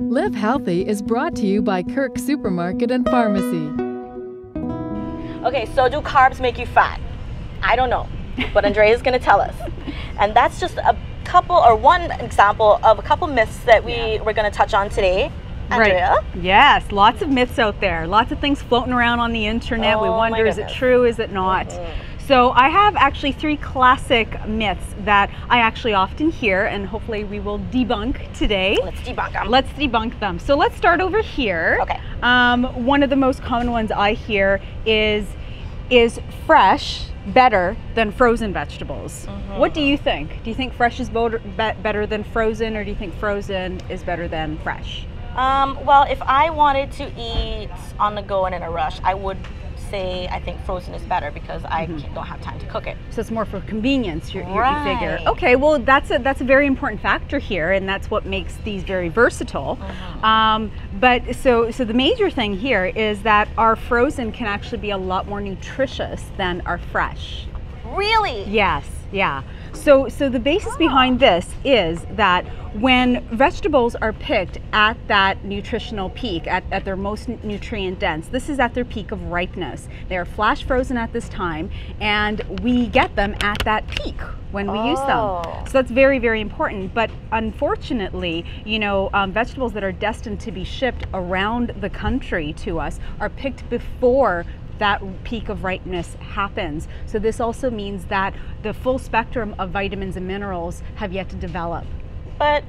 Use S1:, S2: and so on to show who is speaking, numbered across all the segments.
S1: Live Healthy is brought to you by Kirk Supermarket and Pharmacy.
S2: Okay, so do carbs make you fat? I don't know, but Andrea is going to tell us. And that's just a couple, or one example of a couple myths that we're going to touch on today. Andrea?
S3: Right. Yes, lots of myths out there. Lots of things floating around on the internet. We wonder, is it true, is it not? So I have actually 3 classic myths that I actually often hear, and hopefully we will debunk today.
S2: Let's debunk them.
S3: Let's debunk them. So let's start over here.
S2: Okay.
S3: One of the most common ones I hear is fresh better than frozen vegetables? What do you think? Do you think fresh is better than frozen, or do you think frozen is better than fresh?
S2: Well, if I wanted to eat on the go and in a rush, I would say I think frozen is better because I don't have time to cook it.
S3: So it's more for convenience, you
S2: Right.
S3: figure. Okay, well that's a very important factor here, and that's what makes these very versatile. But so the major thing here is that our frozen can actually be a lot more nutritious than our fresh.
S2: Really?
S3: Yes, yeah. So the basis behind this is that when vegetables are picked at that nutritional peak, at their most nutrient dense, this is at their peak of ripeness. They are flash frozen at this time, and we get them at that peak when we use them. So that's very, very important. But unfortunately, you know, vegetables that are destined to be shipped around the country to us are picked before that peak of ripeness happens. So this also means that the full spectrum of vitamins and minerals have yet to develop.
S2: But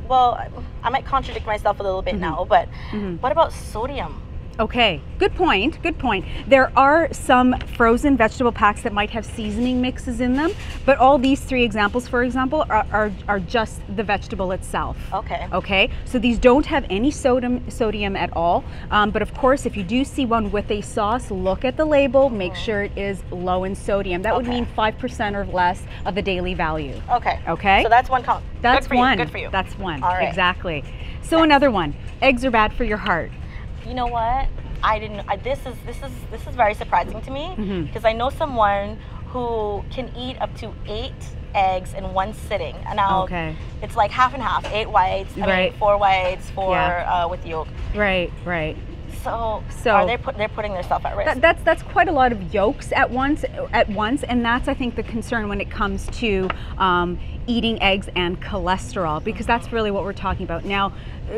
S2: well, I might contradict myself a little bit now, but what about sodium?
S3: Okay, good point, good point. There are some frozen vegetable packs that might have seasoning mixes in them, but all these 3 examples, for example, are just the vegetable itself.
S2: Okay.
S3: Okay, so these don't have any sodium at all, but of course, if you do see one with a sauce, look at the label, make sure it is low in sodium. That would mean 5% or less of the daily value.
S2: Okay.
S3: Okay.
S2: So that's one count.
S3: That's
S2: good for
S3: one.
S2: You. Good for you.
S3: That's one.
S2: All right.
S3: Exactly. So another one, eggs are bad for your heart.
S2: You know what? I didn't. This is very surprising to me because I know someone who can eat up to 8 eggs in one sitting. And now it's like half and half, 8 whites, I mean 4 whites, 4 with yolk.
S3: Right, right.
S2: So are they're putting themselves at risk?
S3: That's quite a lot of yolks at once, and that's, I think, the concern when it comes to eating eggs and cholesterol, because that's really what we're talking about. Now,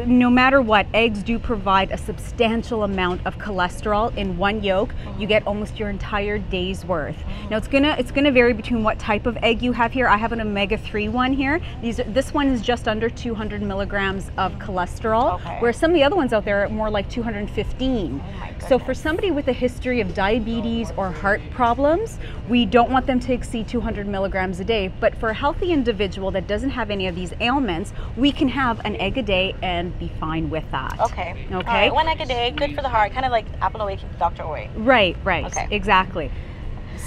S3: no matter what, eggs do provide a substantial amount of cholesterol in one yolk. You get almost your entire day's worth. Now it's gonna vary between what type of egg you have here. I have an omega-3 one here. This one is just under 200 milligrams of cholesterol, whereas some of the other ones out there are more like 215. So for somebody with a history of diabetes or heart problems, we don't want them to exceed 200 milligrams a day. But for a healthy individual that doesn't have any of these ailments, we can have an egg a day and be fine with that.
S2: Okay.
S3: Okay.
S2: All right, 1 egg a day, good for the heart, kind of like apple away keeps the doctor away.
S3: Right, right.
S2: Okay.
S3: Exactly.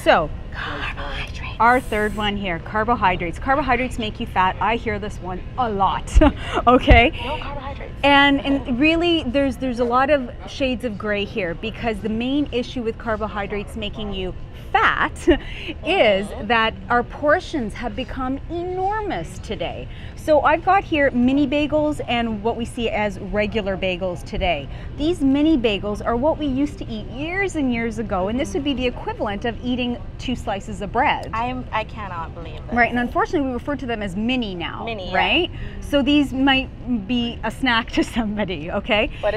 S3: So,
S2: carbohydrates.
S3: Our third one here, carbohydrates. Carbohydrates make you fat. I hear this one a lot. Okay.
S2: No carbohydrates.
S3: And really, there's a lot of shades of gray here, because the main issue with carbohydrates making you fat is that our portions have become enormous today. So I've got here mini bagels and what we see as regular bagels today. These mini bagels are what we used to eat years and years ago, and this would be the equivalent of eating 2 slices of bread.
S2: I cannot believe that.
S3: Right, and unfortunately we refer to them as mini now.
S2: Mini,
S3: right? So these might be a snack to somebody, okay?
S2: But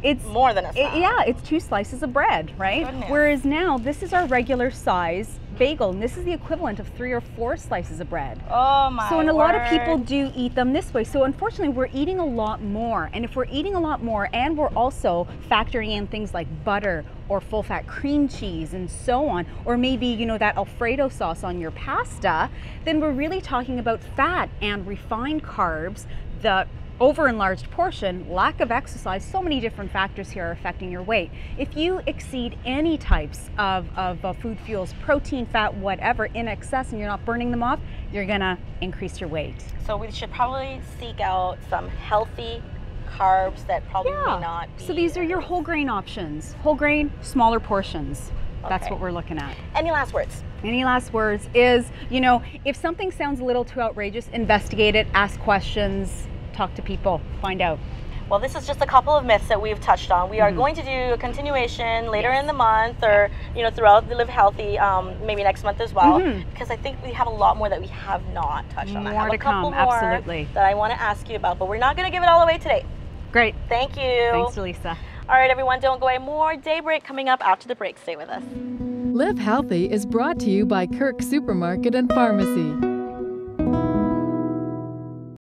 S2: it's more than a snack.
S3: Yeah, it's 2 slices of bread, right?
S2: Goodness.
S3: Whereas now this is our regular size bagel, and this is the equivalent of 3 or 4 slices of bread.
S2: Oh my
S3: So, and a lot of people do eat them this way. So unfortunately, we're eating a lot more. And if we're eating a lot more, and we're also factoring in things like butter or full fat cream cheese and so on, or maybe, you know, that Alfredo sauce on your pasta, then we're really talking about fat and refined carbs, the over-enlarged portion, lack of exercise, so many different factors here are affecting your weight. If you exceed any types of food fuels, protein, fat, whatever, in excess, and you're not burning them off, you're gonna increase your weight.
S2: So we should probably seek out some healthy carbs that probably may not be.
S3: So these are your whole grain options. Whole grain, smaller portions. That's what we're looking at.
S2: Any last words?
S3: Any last words is, you know, if something sounds a little too outrageous, investigate it, ask questions. talk to people, find out?
S2: Well, this is just a couple of myths that we've touched on. We are going to do a continuation later in the month, or throughout the Live Healthy, maybe next month as well, because I think we have a lot more that we have not touched on. I have a couple more
S3: absolutely,
S2: that I want to ask you about, but we're not going to give it all away today.
S3: Great.
S2: Thank you.
S3: Thanks, Lisa.
S2: All right, everyone, don't go away. More Daybreak coming up after the break. Stay with us.
S1: Live Healthy is brought to you by Kirk Supermarket and Pharmacy.